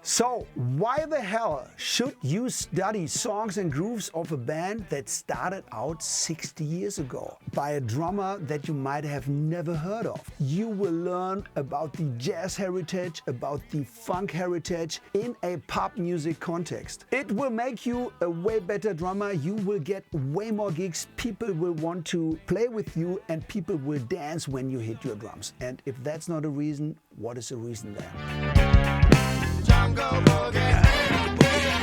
So, why the hell should you study songs and grooves of a band that started out 60 years ago by a drummer that you might have never heard of? You will learn about the jazz heritage, about the funk heritage in a pop music context. It will make you a way better drummer. You will get way more gigs. People will want to play with you and people will dance when you hit your drums. And if that's not a reason, what is the reason then? Jungle boogie,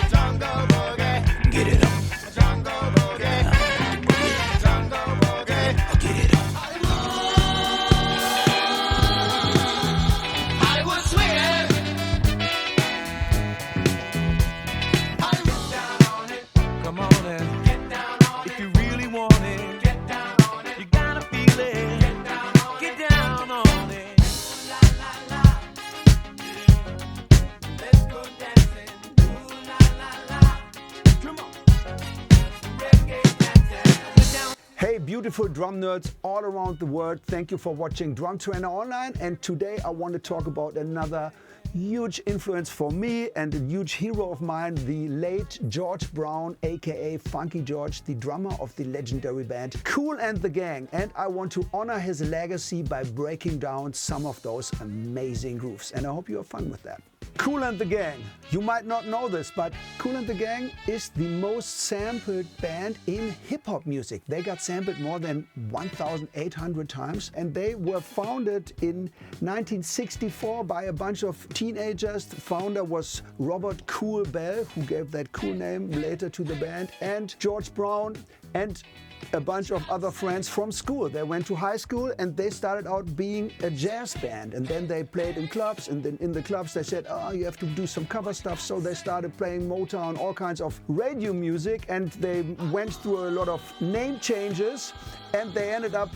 jungle boogie, get it on. Jungle boogie, jungle boogie, get it on. Hollywood swinging. Hollywood down on it. Come on and get down on it. If you really want it, get down on it. You gotta feel it. Get down on it. Get down on it. Hey beautiful drum nerds all around the world, thank you for watching Drum Trainer Online, and today I want to talk about another huge influence for me and a huge hero of mine, the late George Brown, aka Funky George, the drummer of the legendary band Kool The Gang, and I want to honor his legacy by breaking down some of those amazing grooves, and I hope you have fun with that. Kool The Gang. You might not know this, but Kool The Gang is the most sampled band in hip-hop music. They got sampled more than 1,800 times, and they were founded in 1964 by a bunch of teenagers. The founder was Robert Kool Bell, who gave that cool name later to the band, and George Brown, and a bunch of other friends from school. They went to high school and they started out being a jazz band, and then they played in clubs, and then in the clubs they said, oh, you have to do some cover stuff, so they started playing Motown, all kinds of radio music, and they went through a lot of name changes, and they ended up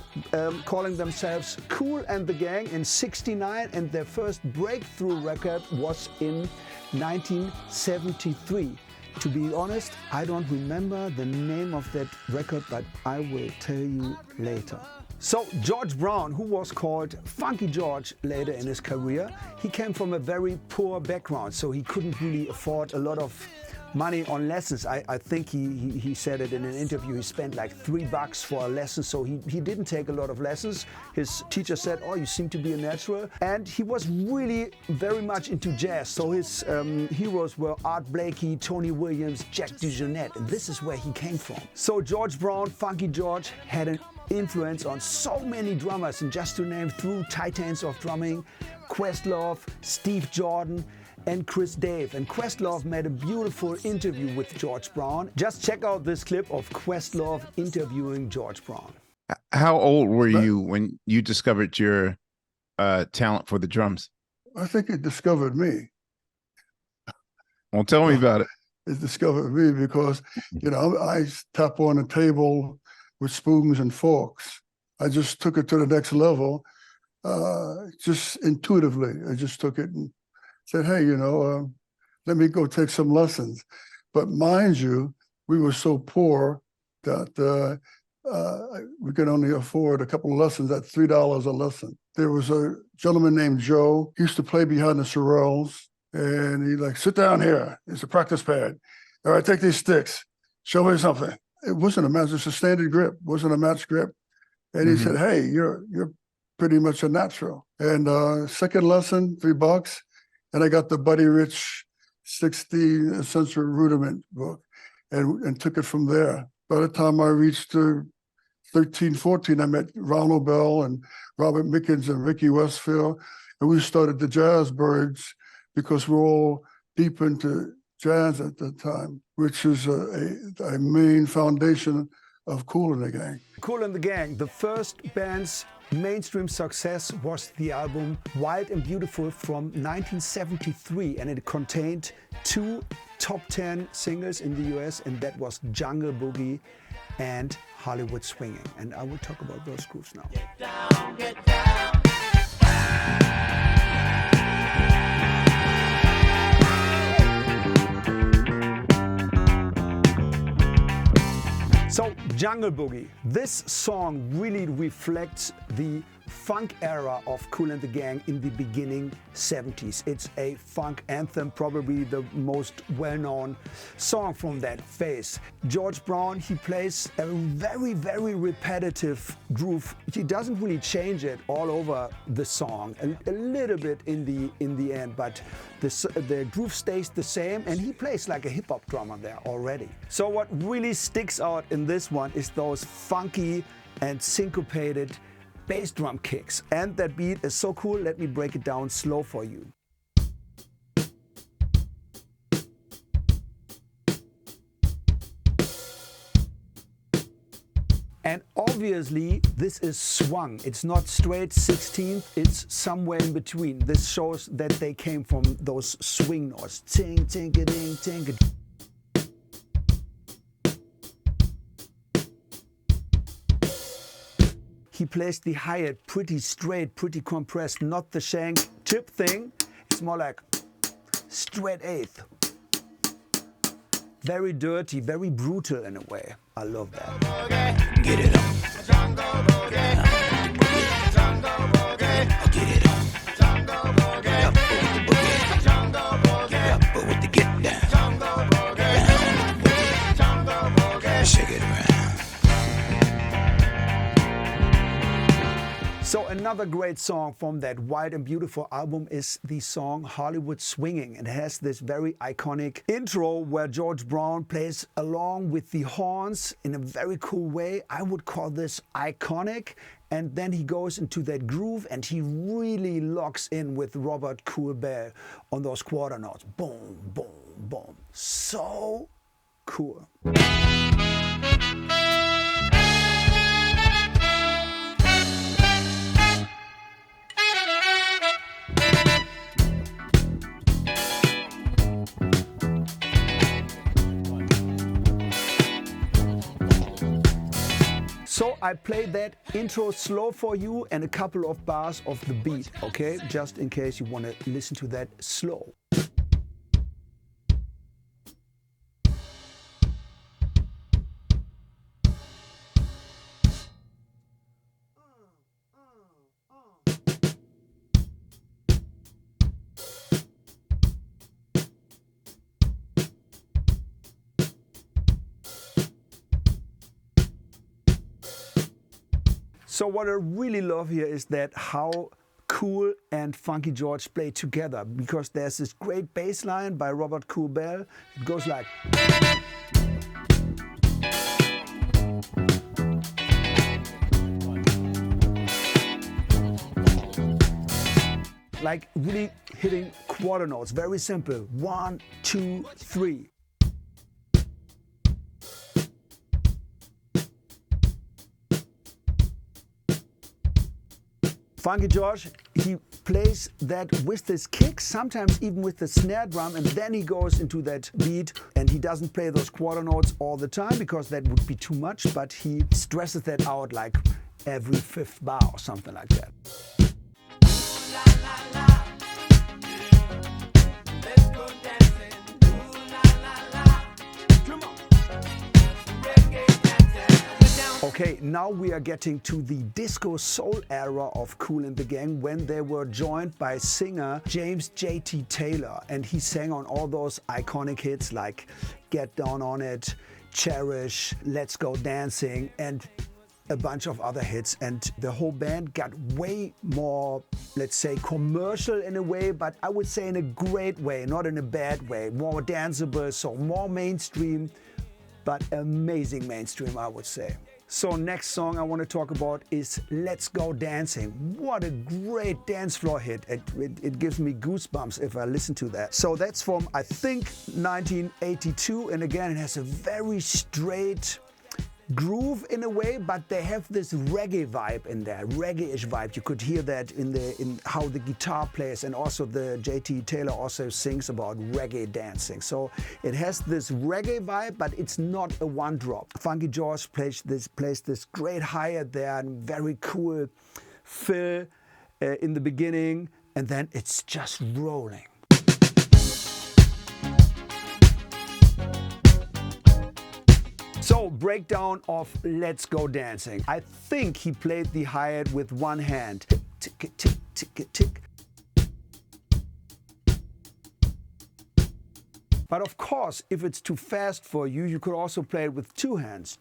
calling themselves Kool The Gang in '69, and their first breakthrough record was in 1973. To be honest, I don't remember the name of that record, but I will tell you later. So George Brown, who was called Funky George later in his career, he came from a very poor background, so he couldn't really afford a lot of money on lessons. I think he said it in an interview, he spent like $3 for a lesson, so he didn't take a lot of lessons. His teacher said, oh, you seem to be a natural. And he was really very much into jazz, so his heroes were Art Blakey, Tony Williams, Jack DeJohnette, and this is where he came from. So George Brown, Funky George, had an influence on so many drummers, and just to name through titans of drumming, Questlove, Steve Jordan, and Chris Dave. And Questlove made a beautiful interview with George Brown. Just check out this clip of Questlove interviewing George Brown. How old were you when you discovered your talent for the drums? I think it discovered me. Well, tell me about it. It discovered me because, you know, I tap on the table with spoons and forks. I just took it to the next level, just intuitively. I just took it and said, hey, you know, let me go take some lessons. But mind you, we were so poor that we could only afford a couple of lessons at $3 a lesson. There was a gentleman named Joe. He used to play behind the Sorrells, and he'd like, sit down here. It's a practice pad. All right, take these sticks. Show me something. It wasn't a match, it's a standard grip, wasn't a match grip. And he said, hey, you're pretty much a natural. And second lesson, $3. And I got the Buddy Rich 60 Essential Rudiment book and took it from there. By the time I reached 13, 14, I met Ronald Bell and Robert Mickens and Ricky Westfield. And we started the Jazz Birds because we're all deep into jazz at the time, which is a main foundation of Kool The Gang. Kool The Gang, the first band's mainstream success was the album Wild and Beautiful from 1973, and it contained 2 top 10 singles in the US, and that was Jungle Boogie and Hollywood Swinging. And I will talk about those grooves now. Get down, get down. So, Jungle Boogie. This song really reflects the funk era of Kool and the Gang in the beginning 70s. It's a funk anthem, probably the most well-known song from that phase. George Brown, he plays a very, very repetitive groove. He doesn't really change it all over the song, a little bit in the end, but the groove stays the same, and he plays like a hip-hop drummer there already. So what really sticks out in this one is those funky and syncopated bass drum kicks. And that beat is so cool, let me break it down slow for you. And obviously this is swung. It's not straight 16th, it's somewhere in between. This shows that they came from those swing notes. Ting, ting-a-ding, ting-a-ding. He plays the hi-hat pretty straight, pretty compressed, not the shank chip thing. It's more like straight eighth. Very dirty, very brutal in a way. I love that. Get it on. Jungle boogie. Jungle boogie. Get it on. Jungle boogie. Get up with the boogie. Jungle boogie. Get up with the get down. Jungle boogie. Down with the boogie. Jungle boogie. Shake it around. So another great song from that Wild and Beautiful album is the song Hollywood Swinging. It has this very iconic intro where George Brown plays along with the horns in a very cool way. I would call this iconic. And then he goes into that groove and he really locks in with Robert Kool Bell on those quarter notes. Boom, boom, boom. So cool. So I played that intro slow for you and a couple of bars of the beat, okay? Just in case you want to listen to that slow. So what I really love here is that how Kool and Funky George play together, because there's this great bass line by Robert Kool Bell. It goes like... like really hitting quarter notes, very simple. 1, 2, 3. Funky George, he plays that with his kicks, sometimes even with the snare drum, and then he goes into that beat, and he doesn't play those quarter notes all the time because that would be too much, but he stresses that out like every 5th bar or something like that. Okay, now we are getting to the disco soul era of Kool and the Gang, when they were joined by singer James J.T. Taylor, and he sang on all those iconic hits like Get Down on It, Cherish, Let's Go Dancing, and a bunch of other hits. And the whole band got way more, let's say, commercial in a way, but I would say in a great way, not in a bad way. More danceable, so more mainstream, but amazing mainstream, I would say. So next song I want to talk about is Let's Go Dancing. What a great dance floor hit. It gives me goosebumps if I listen to that. So that's from, I think, 1982. And again, it has a very straight groove in a way, but they have this reggae vibe in there, reggae-ish vibe. You could hear that in how the guitar plays, and also the J.T. Taylor also sings about reggae dancing. So it has this reggae vibe, but it's not a one drop. Funky George plays this great hi-hat there and very cool fill in the beginning, and then it's just rolling. So breakdown of Let's Go Dancing. I think he played the hi-hat with one hand. Tick, tick, tick, tick, tick. But of course, if it's too fast for you, you could also play it with two hands.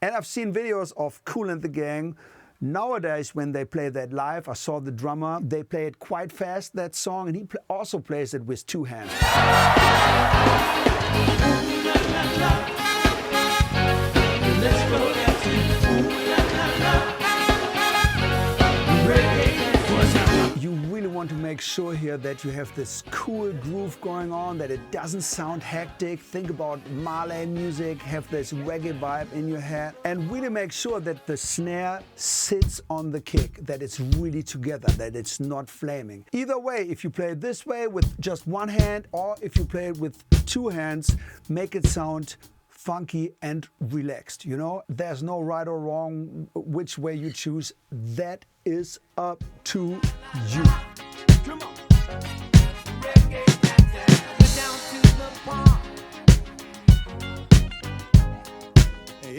And I've seen videos of Kool and the Gang. Nowadays, when they play that live, I saw the drummer, they play it quite fast, that song, and he also plays it with two hands. You really want to make sure here that you have this cool groove going on, that it doesn't sound hectic. Think about Marley music, have this reggae vibe in your head, and really make sure that the snare sits on the kick, that it's really together, that it's not flaming. Either way, if you play it this way with just one hand, or if you play it with two hands, make it sound funky and relaxed. You know, there's no right or wrong which way you choose. That is up to you. Come on. Reggae dancing. Down to the park.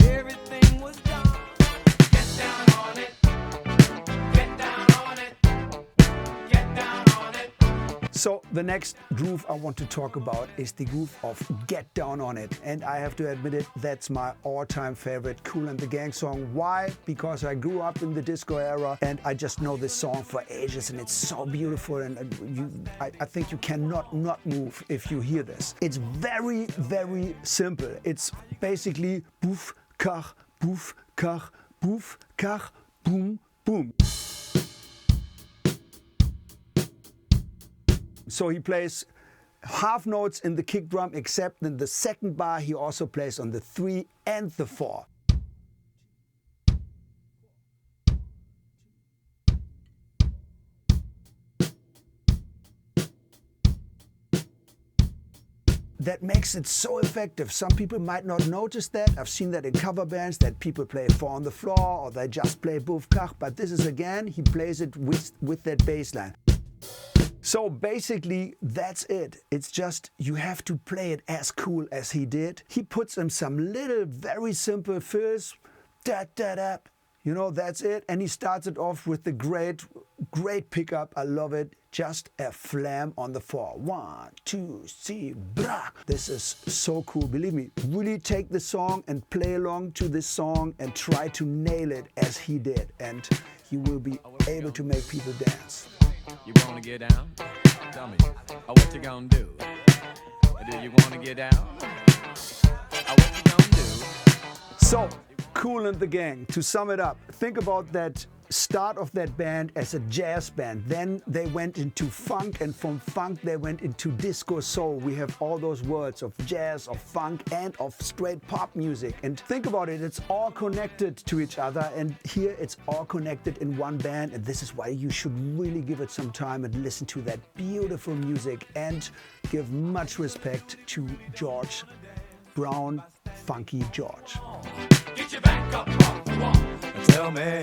Everything was done. Get down on it. Get down on it. Get down on it. So the next groove I want to talk about is the groove of Get Down On It. And I have to admit it, that's my all-time favorite Kool and the Gang song. Why? Because I grew up in the disco era and I just know this song for ages and it's so beautiful, and I think you cannot not move if you hear this. It's very, very simple. It's basically boof, kach, boom, boom. So he plays half notes in the kick drum, except in the second bar he also plays on the 3 and the 4. That makes it so effective. Some people might not notice that. I've seen that in cover bands, that people play 4 on the floor or they just play boof kach, but this is, again, he plays it with that bass line. So basically, that's it. It's just, you have to play it as cool as he did. He puts in some little, very simple fills, da-da-da, you know, that's it. And he starts it off with the great pickup. I love it. Just a flam on the 4. 1, 2, 3, brah. This is so cool. Believe me, really take the song and play along to this song and try to nail it as he did. And you will be able to make people dance. You wanna get down? Tell me, what you gonna do? Do you wanna get down? What you gonna do? So, Kool and the Gang, to sum it up, think about that start of that band as a jazz band. Then they went into funk, and from funk they went into disco soul. We have all those words of jazz, of funk, and of straight pop music. And think about it, it's all connected to each other, and here it's all connected in one band. And this is why you should really give it some time and listen to that beautiful music, and give much respect to George Brown, Funky George. Get your back up off the wall. Tell me,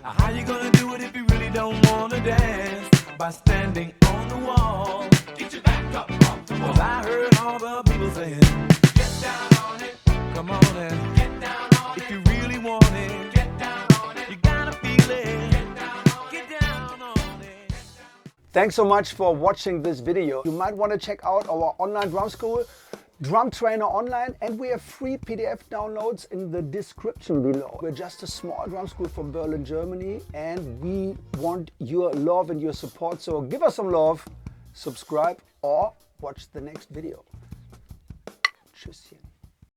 how you gonna do it if you really don't wanna dance? By standing on the wall. Get your back up off the wall. 'Cause I heard all the people saying, get down on it. Come on and get down on it. If you really want it, get down on it. You gotta feel it. Get down on it. Thanks so much for watching this video. You might want to check out our online drum school, Drumtrainer Online, and we have free PDF downloads in the description below. We're just a small drum school from Berlin, Germany, and we want your love and your support. So give us some love, subscribe, or watch the next video. Tschüsschen.